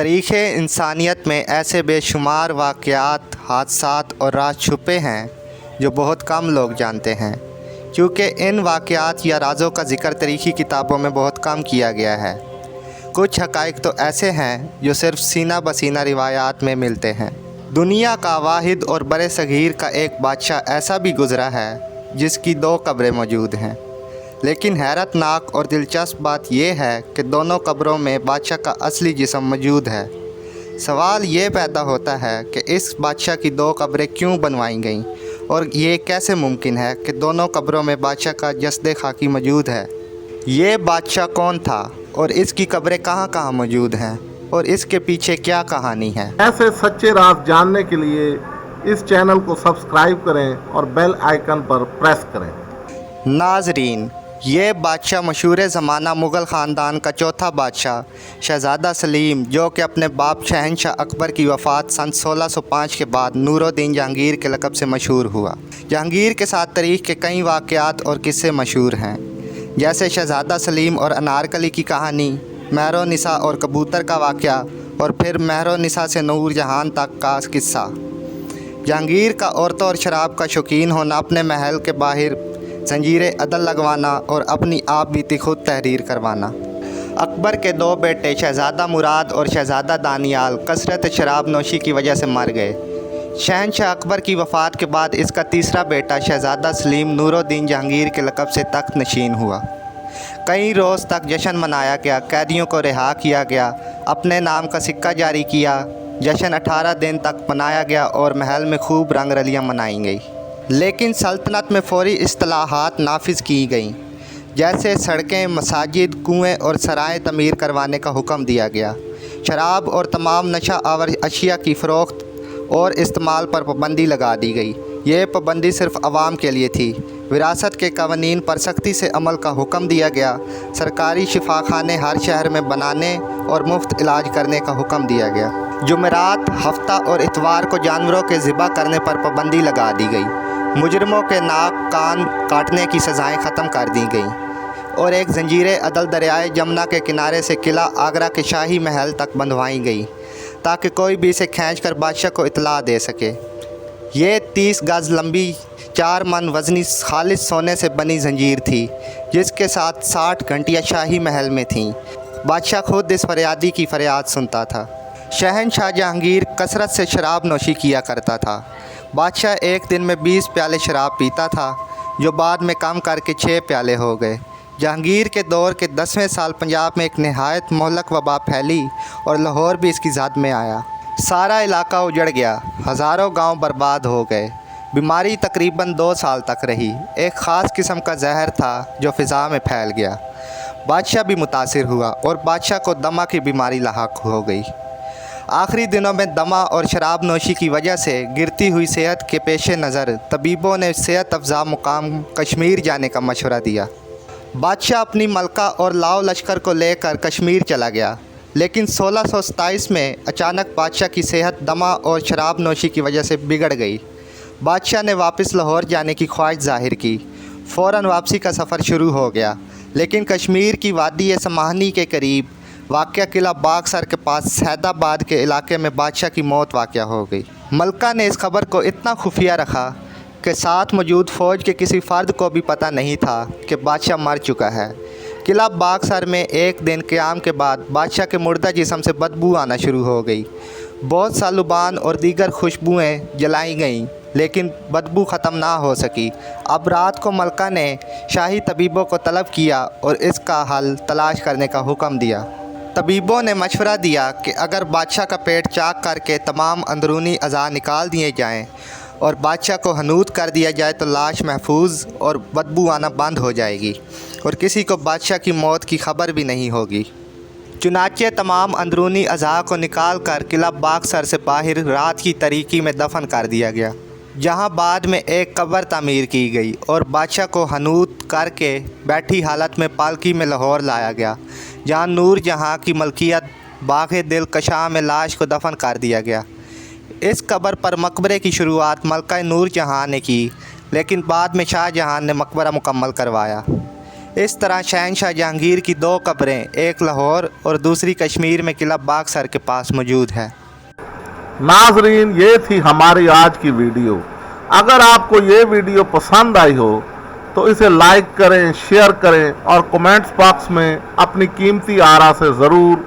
تاریخ انسانیت میں ایسے بے شمار واقعات، حادثات اور راز چھپے ہیں جو بہت کم لوگ جانتے ہیں، کیونکہ ان واقعات یا رازوں کا ذکر تاریخی کتابوں میں بہت کم کیا گیا ہے۔ کچھ حقائق تو ایسے ہیں جو صرف سینہ بسینہ روایات میں ملتے ہیں۔ دنیا کا واحد اور بر صغیر کا ایک بادشاہ ایسا بھی گزرا ہے جس کی 2 قبریں موجود ہیں، لیکن حیرت ناک اور دلچسپ بات یہ ہے کہ دونوں قبروں میں بادشاہ کا اصلی جسم موجود ہے۔ سوال یہ پیدا ہوتا ہے کہ اس بادشاہ کی 2 قبریں کیوں بنوائی گئیں، اور یہ کیسے ممکن ہے کہ دونوں قبروں میں بادشاہ کا جسد خاکی موجود ہے۔ یہ بادشاہ کون تھا اور اس کی قبریں کہاں کہاں موجود ہیں، اور اس کے پیچھے کیا کہانی ہے؟ ایسے سچے راز جاننے کے لیے اس چینل کو سبسکرائب کریں اور بیل آئیکن پر پریس کریں۔ ناظرین، یہ بادشاہ مشہور زمانہ مغل خاندان کا چوتھا بادشاہ شہزادہ سلیم، جو کہ اپنے باپ شہنشاہ اکبر کی وفات سن 1605 کے بعد نور الدین جہانگیر کے لقب سے مشہور ہوا۔ جہانگیر کے ساتھ تاریخ کے کئی واقعات اور قصے مشہور ہیں، جیسے شہزادہ سلیم اور انارکلی کی کہانی، مہر و نساء اور کبوتر کا واقعہ، اور پھر مہر و نساء سے نور جہاں تک کا قصہ۔ جہانگیر کا عورتوں اور شراب کا شوقین ہونا، اپنے محل کے باہر زنجیر عدل لگوانا اور اپنی آپ بیتی خود تحریر کروانا۔ اکبر کے 2 بیٹے شہزادہ مراد اور شہزادہ دانیال کثرت شراب نوشی کی وجہ سے مر گئے۔ شہنشاہ اکبر کی وفات کے بعد اس کا تیسرا بیٹا شہزادہ سلیم نور الدین جہانگیر کے لقب سے تخت نشین ہوا۔ کئی روز تک جشن منایا گیا، قیدیوں کو رہا کیا گیا، اپنے نام کا سکہ جاری کیا، جشن 18 دن تک منایا گیا اور محل میں خوب رنگ رلیاں منائی گئی۔ لیکن سلطنت میں فوری اصلاحات نافذ کی گئیں، جیسے سڑکیں، مساجد، کنویں اور سرائیں تعمیر کروانے کا حکم دیا گیا۔ شراب اور تمام نشہ آور اشیاء کی فروخت اور استعمال پر پابندی لگا دی گئی۔ یہ پابندی صرف عوام کے لیے تھی۔ وراثت کے قوانین پر سختی سے عمل کا حکم دیا گیا۔ سرکاری شفاخانے ہر شہر میں بنانے اور مفت علاج کرنے کا حکم دیا گیا۔ جمعرات، ہفتہ اور اتوار کو جانوروں کے ذبح کرنے پر پابندی لگا دی گئی۔ مجرموں کے ناک کان کاٹنے کی سزائیں ختم کر دی گئیں، اور ایک زنجیر عدل دریائے جمنا کے کنارے سے قلعہ آگرہ کے شاہی محل تک بندھوائی گئی، تاکہ کوئی بھی اسے کھینچ کر بادشاہ کو اطلاع دے سکے۔ یہ 30 گز لمبی 4 من وزنی خالص سونے سے بنی زنجیر تھی، جس کے ساتھ 60 گھنٹیاں شاہی محل میں تھیں۔ بادشاہ خود اس فریادی کی فریاد سنتا تھا۔ شہنشاہ جہانگیر کثرت سے شراب نوشی کیا کرتا تھا۔ بادشاہ ایک دن میں 20 پیالے شراب پیتا تھا، جو بعد میں کم کر کے 6 پیالے ہو گئے۔ جہانگیر کے دور کے 10ویں سال پنجاب میں ایک نہایت مہلک وبا پھیلی اور لاہور بھی اس کی زد میں آیا۔ سارا علاقہ اجڑ گیا، ہزاروں گاؤں برباد ہو گئے۔ بیماری تقریباً 2 سال تک رہی۔ ایک خاص قسم کا زہر تھا جو فضا میں پھیل گیا۔ بادشاہ بھی متاثر ہوا اور بادشاہ کو دمہ کی بیماری لاحق ہو گئی۔ آخری دنوں میں دمہ اور شراب نوشی کی وجہ سے گرتی ہوئی صحت کے پیش نظر طبیبوں نے صحت افزا مقام کشمیر جانے کا مشورہ دیا۔ بادشاہ اپنی ملکہ اور لاؤ لشکر کو لے کر کشمیر چلا گیا، لیکن 1627 میں اچانک بادشاہ کی صحت دمہ اور شراب نوشی کی وجہ سے بگڑ گئی۔ بادشاہ نے واپس لاہور جانے کی خواہش ظاہر کی۔ فوراً واپسی کا سفر شروع ہو گیا، لیکن کشمیر کی وادی سماہنی کے قریب واقع قلعہ باغسر کے پاس سید آباد کے علاقے میں بادشاہ کی موت واقع ہو گئی۔ ملکہ نے اس خبر کو اتنا خفیہ رکھا کہ ساتھ موجود فوج کے کسی فرد کو بھی پتہ نہیں تھا کہ بادشاہ مر چکا ہے۔ قلعہ باغسر میں ایک دن قیام کے بعد بادشاہ کے مردہ جسم سے بدبو آنا شروع ہو گئی۔ بہت سا لبان اور دیگر خوشبوئیں جلائی گئیں، لیکن بدبو ختم نہ ہو سکی۔ اب رات کو ملکہ نے شاہی طبیبوں کو طلب کیا اور اس کا حل تلاش کرنے کا حکم دیا۔ طبیبوں نے مشورہ دیا کہ اگر بادشاہ کا پیٹ چاک کر کے تمام اندرونی اعضاء نکال دیے جائیں اور بادشاہ کو حنوط کر دیا جائے تو لاش محفوظ اور بدبو آنا بند ہو جائے گی، اور کسی کو بادشاہ کی موت کی خبر بھی نہیں ہوگی۔ چنانچہ تمام اندرونی اعضاء کو نکال کر قلعہ باغسر سے باہر رات کی تاریکی میں دفن کر دیا گیا، جہاں بعد میں ایک قبر تعمیر کی گئی اور بادشاہ کو حنوط کر کے بیٹھی حالت میں پالکی میں لاہور لایا گیا، جہاں نور جہاں کی ملکیت باغ دل کشاں میں لاش کو دفن کر دیا گیا۔ اس قبر پر مقبرے کی شروعات ملکہ نور جہاں نے کی، لیکن بعد میں شاہ جہاں نے مقبرہ مکمل کروایا۔ اس طرح شہنشاہ جہانگیر کی 2 قبریں، ایک لاہور اور دوسری کشمیر میں قلعہ باغسر کے پاس موجود ہے۔ ناظرین، یہ تھی ہماری آج کی ویڈیو۔ اگر آپ کو یہ ویڈیو پسند آئی ہو تو اسے لائک کریں، شیئر کریں اور کومنٹس باکس میں اپنی قیمتی آراء سے ضرور